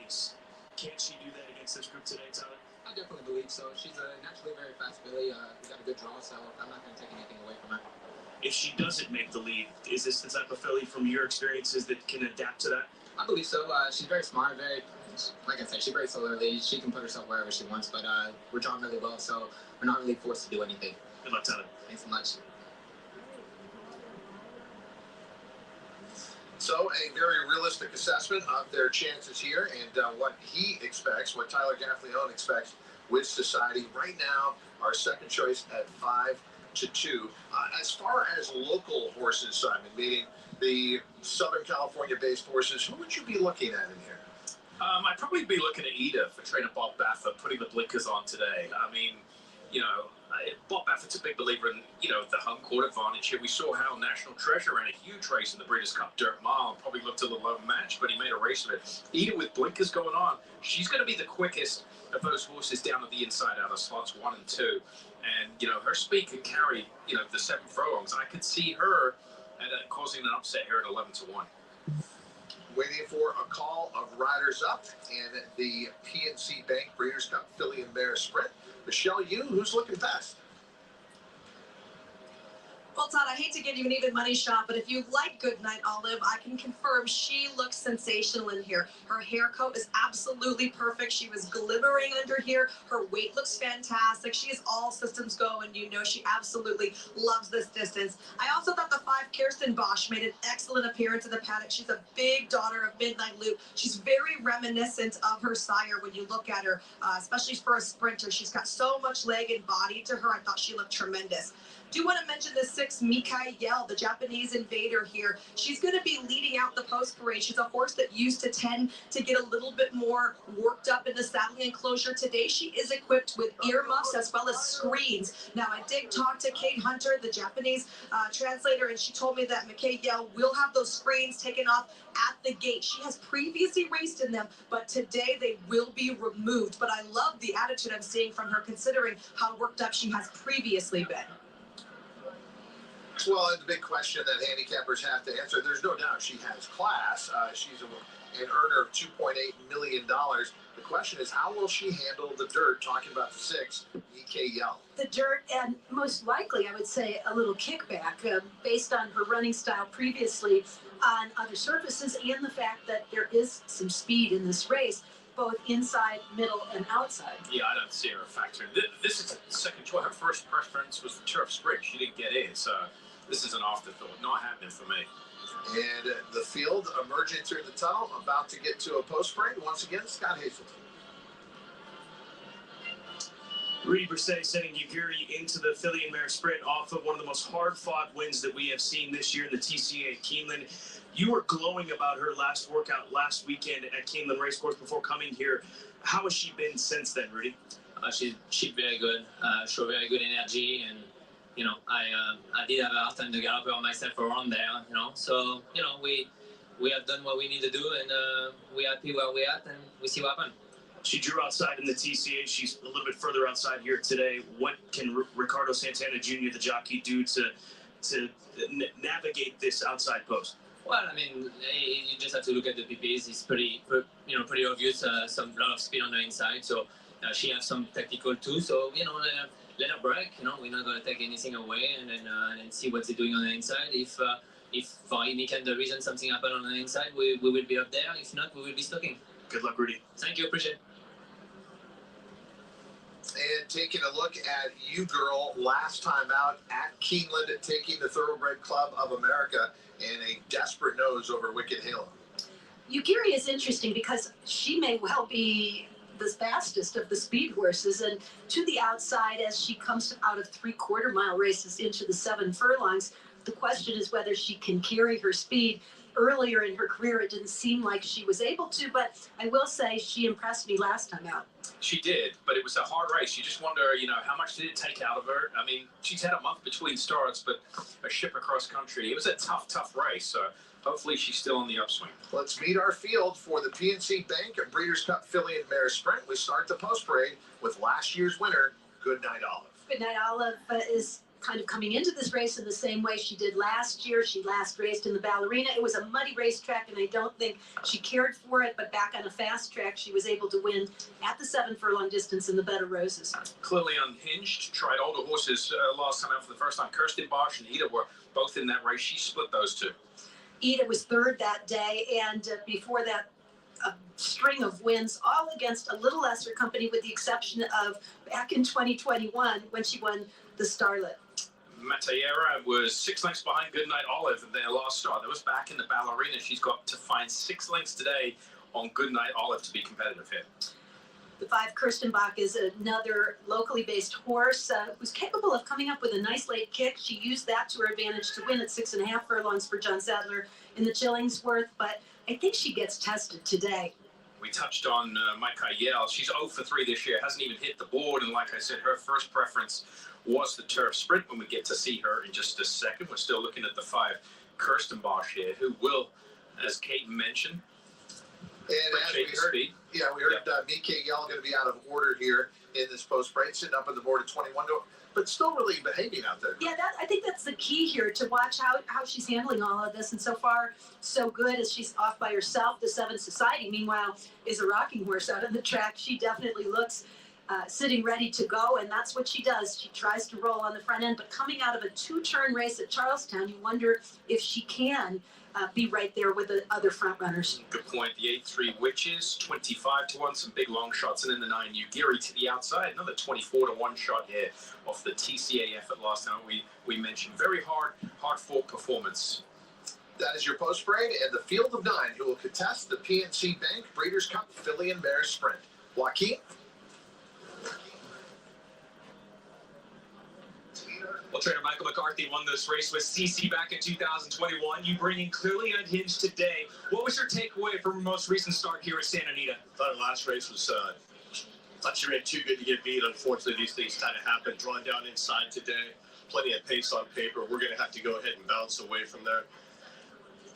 race. Can she do that against this group today, Tyler? I definitely believe so. She's a naturally very fast filly. We got a good draw, so I'm not going to take anything away from her. If she doesn't make the lead, is this the type of filly from your experiences that can adapt to that? I believe so. She's very smart, like I said, she's very solarly. She can put herself wherever she wants, but we're drawn really well, so we're not really forced to do anything. Good luck, Tyler. Thanks so much. So a very realistic assessment of their chances here and what he expects, what Tyler Gaffalione expects with Society. Right now, our second choice at 5-2. As far as local horses, Simon, meaning the Southern California-based horses, who would you be looking at in here? I'd probably be looking at Eda for trainer Bob Baffert, putting the blinkers on today. I mean, Bob Baffert's a big believer in, the home court advantage here. We saw how National Treasure ran a huge race in the Breeders' Cup Dirt Mile. Probably looked a little overmatched, but he made a race of it. Eda with blinkers going on, she's going to be the quickest of those horses down to the inside out of slots 1 and 2. And, her speed can carry, the 7 furlongs. And I could see her causing an upset here at 11-1. Waiting for a call of riders up in the PNC Bank Breeders' Cup Filly and Mare Sprint. Michelle Yu, who's looking best? Well, Todd, I hate to give you an even money shot, but if you like Goodnight Olive, I can confirm she looks sensational in here. Her hair coat is absolutely perfect. She was glimmering under here. Her weight looks fantastic. She is all systems go, and she absolutely loves this distance. I also thought the 5 Kirsten Bosch made an excellent appearance in the paddock. She's a big daughter of Midnight Loop. She's very reminiscent of her sire when you look at her, especially for a sprinter. She's got so much leg and body to her. I thought she looked tremendous. Do want to mention the 6 Mikai Yell, the Japanese invader here. She's going to be leading out the post parade. She's a horse that used to tend to get a little bit more worked up in the saddling enclosure. Today she is equipped with earmuffs as well as screens. Now I did talk to Kate Hunter, the Japanese translator, and she told me that Mikai Yell will have those screens taken off at the gate. She has previously raced in them, but today they will be removed. But I love the attitude I'm seeing from her, considering how worked up she has previously been. Well, and the big question that handicappers have to answer, there's no doubt she has class. She's an earner of $2.8 million. The question is, how will she handle the dirt, talking about the 6, E.K. Yell? The dirt, and most likely, I would say, a little kickback based on her running style previously on other surfaces and the fact that there is some speed in this race, both inside, middle, and outside. Yeah, I don't see her a factor. This is a second choice. Her first preference was the Turf Sprint. She didn't get in, so this is an afterthought. Not happening for me. And the field emerging through the tunnel, about to get to a post parade. Once again, Scott Hazelton. Rudy Brisset sending Uguri into the Filly and Mare Sprint off of one of the most hard-fought wins that we have seen this year in the TCA at Keeneland. You were glowing about her last workout last weekend at Keeneland Racecourse before coming here. How has she been since then, Rudy? She's very good. Show very good energy, and I did have a hard time to gallop her myself around there. So we have done what we need to do, and we're happy where we're at, and we see what happens. She drew outside in the TCA. She's a little bit further outside here today. What can Ricardo Santana Jr., the jockey, do to navigate this outside post? Well, I mean, you just have to look at the PPs. It's pretty obvious. Lot of speed on the inside. So she has some tactical too. So let her break. We're not going to take anything away, and then see what they're doing on the inside. If for any kind of reason something happened on the inside, we will be up there. If not, we will be stocking. Good luck, Rudy. Thank you. Appreciate it. And taking a look at You Girl last time out at Keeneland, taking the Thoroughbred Club of America and a desperate nose over Wicked Halo. Uguri is interesting because she may well be the fastest of the speed horses, and to the outside as she comes out of 3/4 mile races into the 7 furlongs, the question is whether she can carry her speed. Earlier in her career, it didn't seem like she was able to, but I will say she impressed me last time out. She did, but it was a hard race. You just wonder, how much did it take out of her? I mean, she's had a month between starts, but a ship across country. It was a tough race, so hopefully she's still on the upswing. Let's meet our field for the PNC Bank Breeders' Cup Filly and Mare Sprint. We start the post parade with last year's winner, Goodnight Olive. Goodnight Olive is kind of coming into this race in the same way she did last year. She last raced in the Ballerina. It was a muddy racetrack, and I don't think she cared for it, but back on a fast track, she was able to win at the 7 furlong distance in the Bed of Roses. Clearly unhinged, tried all the horses last time out for the first time. Kirsten Bosch and Ida were both in that race. She split those two. Ida was third that day, and before that, a string of wins, all against a little lesser company, with the exception of back in 2021 when she won the Starlet. Matayera was 6 lengths behind Goodnight Olive in their last start. That was back in the Ballerina. She's got to find 6 lengths today on Goodnight Olive to be competitive here. The 5 Kirstenbach is another locally based horse who's capable of coming up with a nice late kick. She used that to her advantage to win at 6.5 furlongs for John Sadler in the Chillingsworth, but I think she gets tested today. We touched on Micah Yale. She's 0 for 3 this year, hasn't even hit the board, and like I said, her first preference was the turf sprint. When we get to see her in just a second, we're still looking at the 5 Kirstenbach here, who will, as Kate mentioned, And as we heard, speed. we heard Mika Yell going to be out of order here in this post break, sitting up on the board at 21, but still really behaving out there. Yeah, I think that's the key here, to watch how she's handling all of this. And so far, so good, as she's off by herself. The 7 Society, meanwhile, is a rocking horse out on the track. She definitely looks sitting ready to go, and that's what she does. She tries to roll on the front end, but coming out of a 2-turn race at Charlestown, you wonder if she can be right there with the other front runners. Good point. The 8-3 Witches, 25 to 1, some big long shots, and then the 9 Ugiri to the outside, another 24 to 1 shot here off the TCA effort last time we mentioned. Very hard fought performance. That is your post break, and the field of 9 who will contest the PNC Bank Breeders' Cup Filly and Mare Sprint. Joaquin. Well, trainer Michael McCarthy won this race with CC back in 2021. You bring in Clearly Unhinged today. What was your takeaway from her most recent start here at Santa Anita? I thought her last race was, thought she ran too good to get beat. Unfortunately, these things kind of happen. Drawn down inside today, plenty of pace on paper. We're going to have to go ahead and bounce away from there.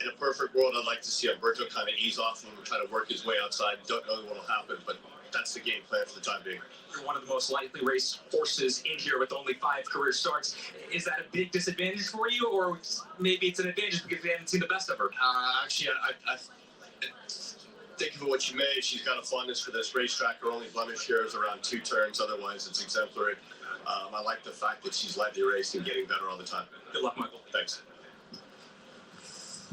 In a perfect world, I'd like to see Alberto kind of ease off and try to work his way outside. Don't know what will happen, but that's the game plan for the time being. You're one of the most likely raced horses in here with only 5 career starts. Is that a big disadvantage for you, or maybe it's an advantage because we haven't seen the best of her? Actually, I think of it what you may. She's got a fondness for this racetrack. Her only blemish here is around 2 turns. Otherwise, it's exemplary. I like the fact that she's lightly raced and getting better all the time. Good luck, Michael. Thanks.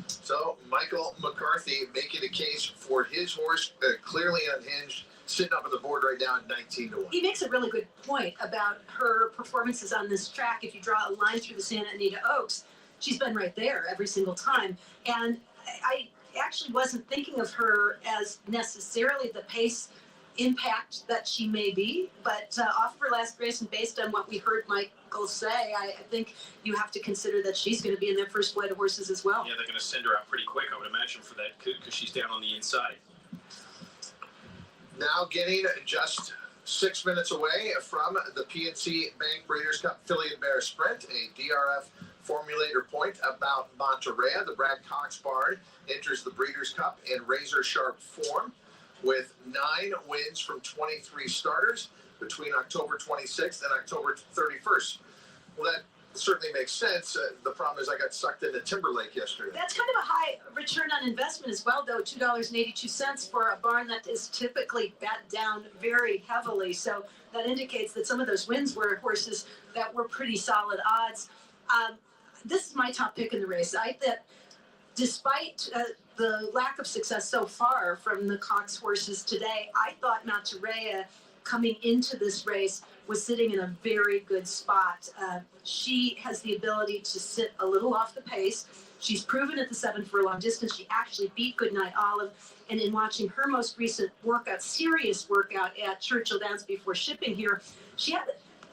So Michael McCarthy making a case for his horse, Clearly Unhinged, sitting up on the board right now at 19 to 1. He makes a really good point about her performances on this track. If you draw a line through the Santa Anita Oaks, she's been right there every single time. And I actually wasn't thinking of her as necessarily the pace impact that she may be, but off of her last race and based on what we heard Michael say, I think you have to consider that she's going to be in that first flight of horses as well. Yeah, they're going to send her out pretty quick, I would imagine, for that because she's down on the inside. Now getting just 6 minutes away from the PNC Bank Breeders' Cup Filly and Mare Sprint, a DRF formulator point about Monterey. The Brad Cox barn enters the Breeders' Cup in razor sharp form with 9 wins from 23 starters between October 26th and October 31st. Well, that certainly makes sense. The problem is I got sucked into Timberlake yesterday. That's kind of a high return on investment as well, though, $2.82 for a barn that is typically bet down very heavily. So that indicates that some of those wins were horses that were pretty solid odds. This is my top pick in the race. I that despite the lack of success so far from the Cox horses today, I thought Monterey coming into this race was sitting in a very good spot. She has the ability to sit a little off the pace. She's proven at the 7 furlong distance. She actually beat Goodnight Olive. And in watching her most recent workout, serious workout at Churchill Downs before shipping here, she had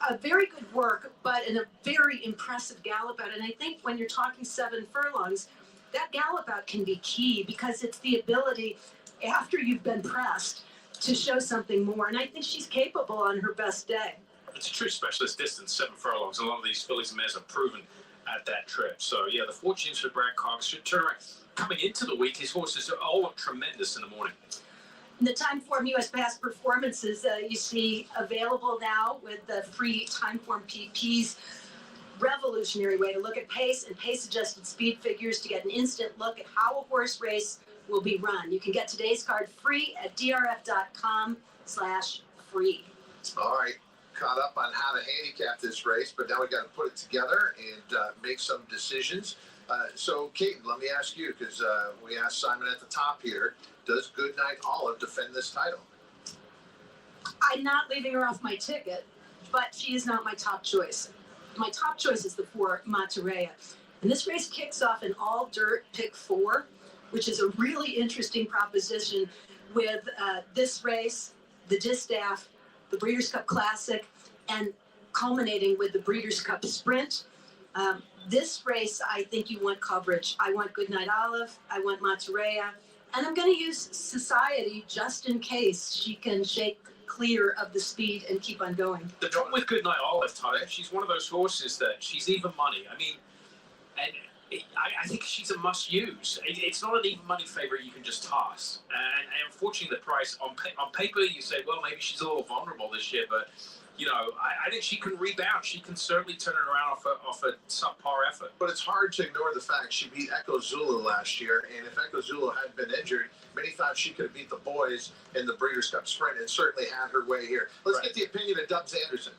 a very good work, but in a very impressive gallop out. And I think when you're talking 7 furlongs, that gallop out can be key because it's the ability, after you've been pressed, to show something more. And I think she's capable on her best day. It's a true specialist distance, 7 furlongs. A lot of these fillies and mares have proven at that trip. So, yeah, the fortunes for Brad Cox should turn around. Coming into the week, his horses are all tremendous in the morning. The Timeform US Past Performances you see available now with the free Timeform PPs. revolutionary way to look at pace and pace-adjusted speed figures to get an instant look at how a horse race will be run. You can get today's card free at drf.com/free. All right, caught up on how to handicap this race, but now we got to put it together and make some decisions. So, Kate, let me ask you, because we asked Simon at the top here, does Goodnight Olive defend this title? I'm not leaving her off my ticket, but she is not my top choice. My top choice is the 4 Monterey. And this race kicks off an all-dirt pick 4, which is a really interesting proposition with this race, the Distaff, the Breeders' Cup Classic, and culminating with the Breeders' Cup Sprint. This race, I think you want coverage. I want Goodnight Olive. I want Monterey. And I'm going to use Society just in case she can shake clear of the speed and keep on going. The problem with Goodnight Olive, Todd, she's one of those horses that she's even money. I mean, and I think she's a must-use. It's not an even money favorite you can just toss. And unfortunately, the price on paper, you say, well, maybe she's a little vulnerable this year, but you know, I think she can rebound. She can certainly turn it around off a subpar effort. But it's hard to ignore the fact she beat Echo Zulu last year, and if Echo Zulu hadn't been injured, many thought she could have beat the boys in the Breeders' Cup Sprint and certainly had her way here. Let's get the opinion of Dubs Anderson.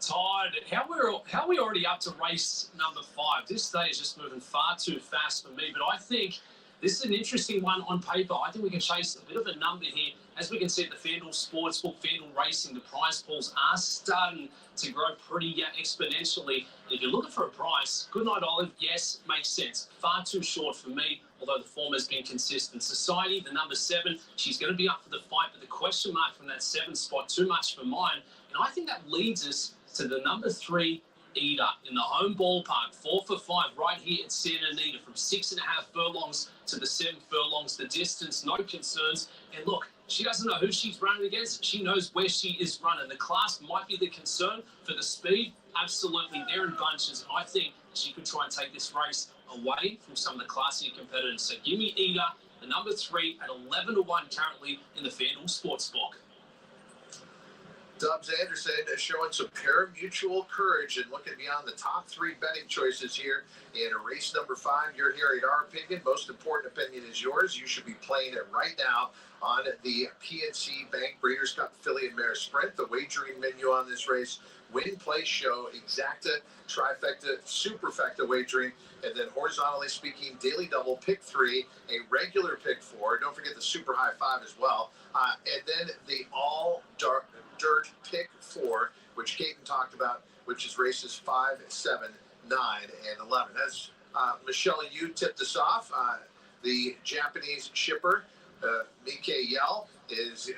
Todd, how are we already up to race number 5? This day is just moving far too fast for me, but I think this is an interesting one on paper. I think we can chase a bit of a number here. As we can see at the FanDuel Sportsbook, FanDuel Racing, the prize pools are starting to grow pretty exponentially. If you're looking for a price, Goodnight Olive, yes, makes sense. Far too short for me, although the form has been consistent. Society, the number 7, she's going to be up for the fight, but the question mark from that 7 spot, too much for mine. And I think that leads us to the number 3, Eda, in the home ballpark, 4 for 5 right here at Santa Anita, from 6.5 furlongs to the 7 furlongs. The distance, no concerns. And look, she doesn't know who she's running against. She knows where she is running. The class might be the concern. For the speed, absolutely, they're in bunches. I think she could try and take this race away from some of the classier competitors. So give me Eda, the number 3, at 11 to 1 currently in the FanDuel Sportsbook. Dubs Anderson showing some pari-mutuel courage and looking beyond the top 3 betting choices here in race number 5. You're hearing our opinion. Most important opinion is yours. You should be playing it right now on the PNC Bank Breeders' Cup Filly and Mare Sprint. The wagering menu on this race: win, play, show, exacta, trifecta, superfecta wagering, and then horizontally speaking, daily double, pick 3, a regular pick 4. Don't forget the super high 5 as well. And then the all dirt pick 4, which Caton talked about, which is races 5, 7, 9, and 11. As Michelle, you tipped us off. The Japanese shipper, Mike Yell, is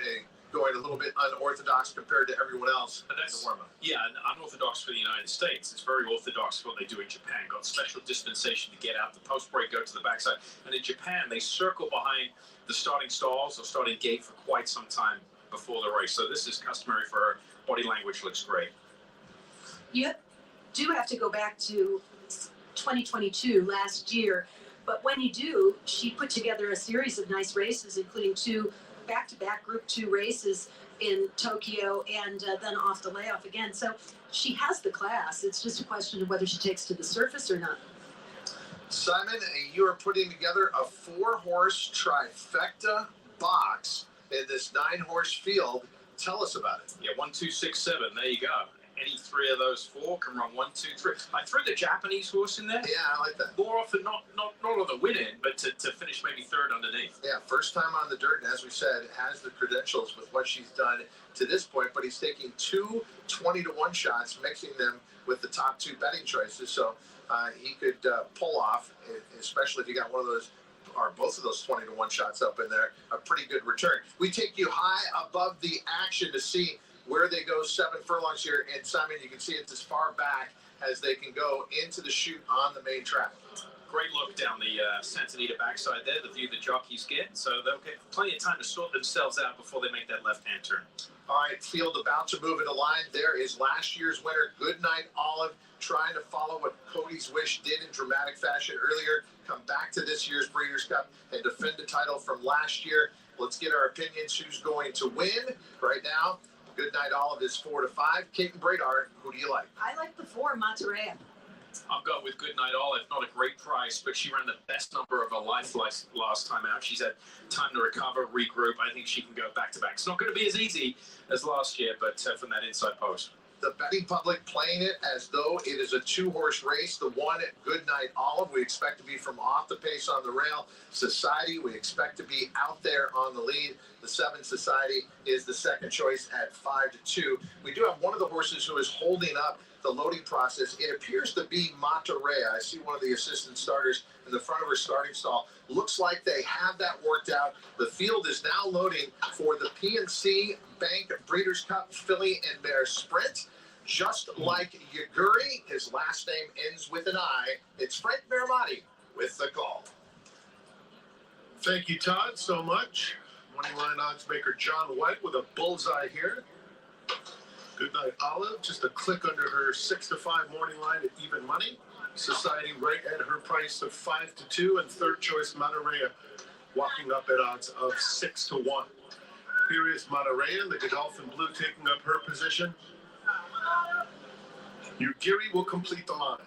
going a little bit unorthodox compared to everyone else in the warm-up. Yeah, unorthodox for the United States. It's very orthodox for what they do in Japan. Got special dispensation to get out the post break, go to the backside. And in Japan, they circle behind the starting stalls or starting gate for quite some time before the race. So this is customary for her. Body language looks great. You do have to go back to 2022, last year. But when you do, she put together a series of nice races, including 2 back-to-back Group 2 races in Tokyo and then off the layoff again. So she has the class. It's just a question of whether she takes to the surface or not. Simon, you are putting together a 4-horse trifecta box in this 9-horse field. Tell us about it. Yeah, 1, 2, 6, 7. There you go. Any 3 of those 4 can run 1, 2, 3. I threw the Japanese horse in there. Yeah, I like that. More often, not on the win end, but to finish maybe 3rd underneath. Yeah, first time on the dirt, and as we said, has the credentials with what she's done to this point, but he's taking 2 20-to-1 shots, mixing them with the top 2 betting choices. So he could pull off, especially if you got one of those or both of those 20-to-1 shots up in there, a pretty good return. We take you high above the action to see where they go 7 furlongs here. And Simon, you can see it's as far back as they can go into the chute on the main track. Great look down the Santa Anita backside there, the view the jockeys get. So they'll get plenty of time to sort themselves out before they make that left-hand turn. All right, field about to move into line. There is last year's winner, Goodnight Olive, trying to follow what Cody's Wish did in dramatic fashion earlier, come back to this year's Breeders' Cup and defend the title from last year. Let's get our opinions. Who's going to win right now? Goodnight Olive is 4-5. Kate and Bradar, who do you like? I like the 4, Monterey. I'm going with Goodnight Olive. Not a great price, but she ran the best number of her life last time out. She's had time to recover, regroup. I think she can go back to back. It's not going to be as easy as last year, but from that inside post. The betting public playing it as though it is a 2-horse race. The 1, Goodnight Olive, we expect to be from off the pace on the rail. Society, we expect to be out there on the lead. The 7, Society, is the second choice at 5-2. We do have one of the horses who is holding up the loading process. It appears to be Monterey. I see one of the assistant starters in the front of her starting stall. Looks like they have that worked out. The field is now loading for the PNC Bank Breeders' Cup Filly and Mare Sprint. Just like Yaguri, his last name ends with an I. It's Frank Maramati with the call. Thank you, Todd, so much. Money line odds maker John White with a bullseye here. Goodnight Olive, just a click under her 6-5 morning line at even money. Society right at her price of 5-2, and third choice Monterey walking up at odds of 6-1. Here is Monterey, the Godolphin Blue taking up her position. Ugiri will complete the line.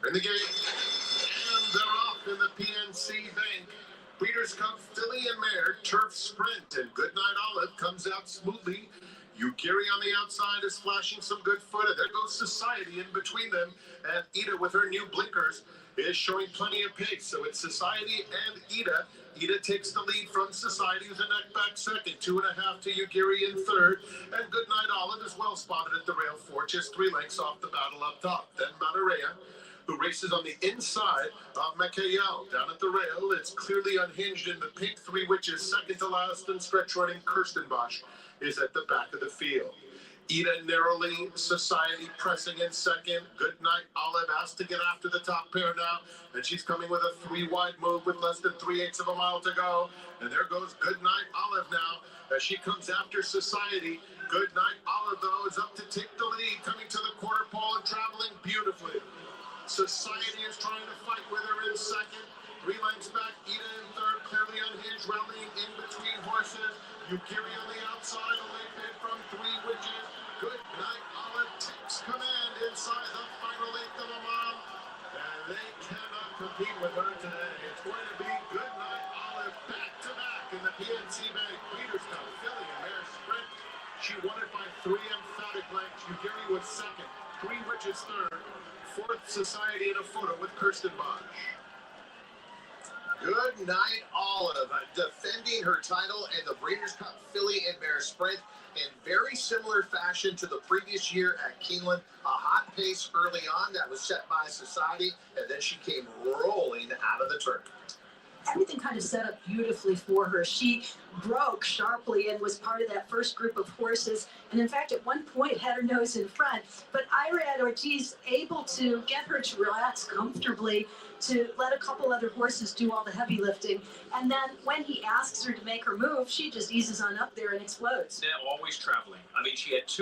In the gate, and they're off in the PNC Bank Breeders' Cup Filly and Mare Turf Sprint, and Goodnight Olive comes out smoothly. Ugiri on the outside is flashing some good foot, and there goes Society in between them, and Ida with her new blinkers is showing plenty of pace. So it's Society and Ida. Ida takes the lead from Society, who's a neck back second, 2.5 to Ugiri in third, and Goodnight Olive is well spotted at the rail 4, just 3 lengths off the battle up top. Then Monterey, who races on the inside of Mikael. Down at the rail, it's clearly unhinged in the pink 3 Witches, second to last, and stretch running Kirstenbosch is at the back of the field. Ida narrowly, Society pressing in second. Goodnight Olive has to get after the top pair now, and she's coming with a 3-wide move with less than 3/8 of a mile to go. And there goes Goodnight Olive now as she comes after Society. Goodnight Olive, though, is up to take the lead, coming to the quarter pole and traveling beautifully. Society is trying to fight with her in second. 3 lengths back, Ida in third, clearly unhinged, rallying in between horses. Ugiri on the outside, a late bid from 3 Witches. Goodnight Olive takes command inside the final 1/8 of a mile, and they cannot compete with her today. It's going to be Goodnight Olive back-to-back in the PNC Bank Breeders' Cup Filly and Mare Sprint. She won it by 3 emphatic lengths. Ugiri was second, 3 Witches third, 4th Society in a photo with Kirstenbosch. Goodnight Olive, defending her title in the Breeders' Cup Filly and Mare Sprint in very similar fashion to the previous year at Keeneland. A hot pace early on that was set by Society, and then she came rolling out of the turn. Everything kind of set up beautifully for her. She broke sharply and was part of that first group of horses, and in fact at one point had her nose in front, but Irad Ortiz able to get her to relax comfortably, to let a couple other horses do all the heavy lifting, and then when he asks her to make her move, she just eases on up there and explodes. They're always traveling. I mean, she had 2